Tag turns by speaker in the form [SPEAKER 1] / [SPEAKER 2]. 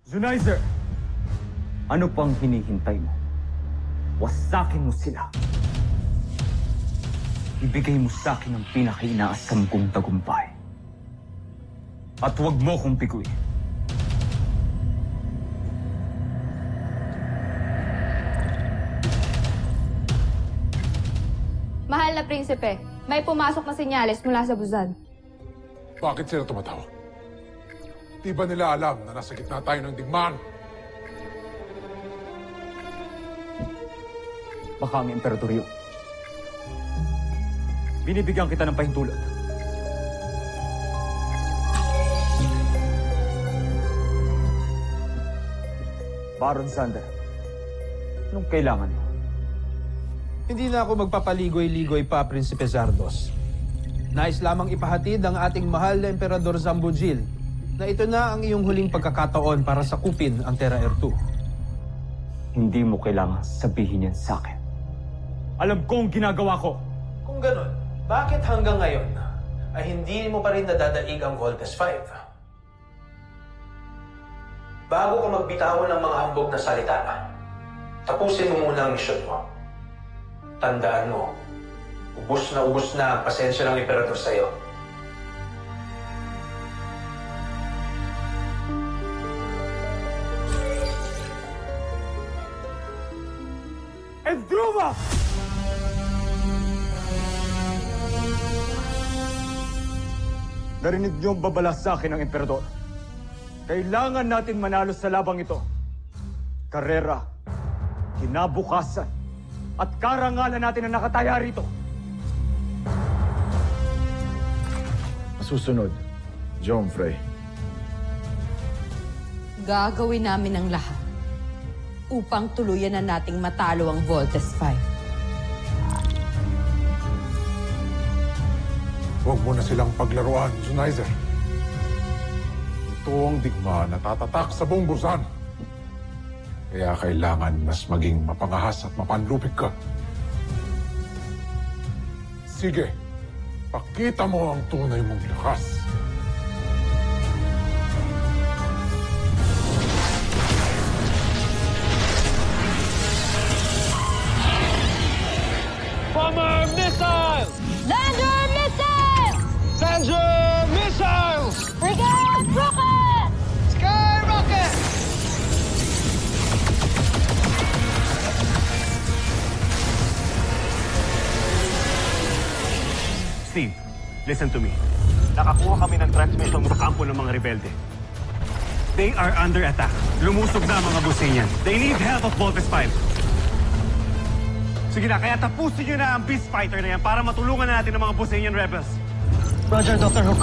[SPEAKER 1] Zunaizer! Ano pang hinihintay mo? Wasakin mo sila. Ibigay mo sa akin ang pinaka-inaasam kong tagumpay. At huwag mo kong piguin.
[SPEAKER 2] Mahal na prinsipe, may pumasok na senyales mula sa Buzan.
[SPEAKER 3] Bakit sila tumatawa? Di ba nila alam na nasa gitna tayo ng digmaan?
[SPEAKER 1] Baka ang emperador yun. Binibigyan kita ng pahintulot. Baron Sander, anong kailangan mo?
[SPEAKER 4] Hindi na ako magpapaligoy-ligoy pa, Prinsipe Zardos. Nais lamang ipahatid ang ating mahal na Emperador Zambujil na ito na ang iyong huling pagkakataon para sakupin ang Terra Ertu.
[SPEAKER 1] Hindi mo kailangan sabihin yan sa akin. Alam ko ang ginagawa ko.
[SPEAKER 4] Kung ganun, bakit hanggang ngayon ay hindi mo pa rin nadadaig ang Voltes 5? Bago ka magbitawan ng mga hambog na salita, tapusin mo muna ang misyon mo. Tandaan mo, ubus na ang pasensya ng Emperador sa'yo.
[SPEAKER 1] Endruma! Narinig niyo ang babala sa akin ng Emperador. Kailangan natin manalo sa labang ito. Karera, kinabukasan, at karangalan natin ang nakataya rito.
[SPEAKER 5] Masusunod, John Frey.
[SPEAKER 6] Gagawin namin ang lahat upang tuluyan na nating matalo ang Voltes 5.
[SPEAKER 3] Huwag mo na silang paglaruan, Zunaizer. Ito ang digma na tatatak sa buong Buzan. Kaya kailangan mas maging mapangahas at mapanlupig ka. Sige, pakita mo ang tunay mong lakas.
[SPEAKER 7] Bomber missiles!
[SPEAKER 2] Lander missile!
[SPEAKER 7] Sandra missiles!
[SPEAKER 2] Brigade rocket!
[SPEAKER 7] Sky rocket!
[SPEAKER 8] Steve, listen to me. Nakakuha kami ng transmission sa kampo ng mga rebelde. They are under attack. Lumusog na ang mga Businian. They need help of Voltes 5. Sige na, kaya tapusin nyo na ang Beast Fighter na yan para matulungan na natin ang mga Businian rebels.
[SPEAKER 7] Roger, Dr. Hook.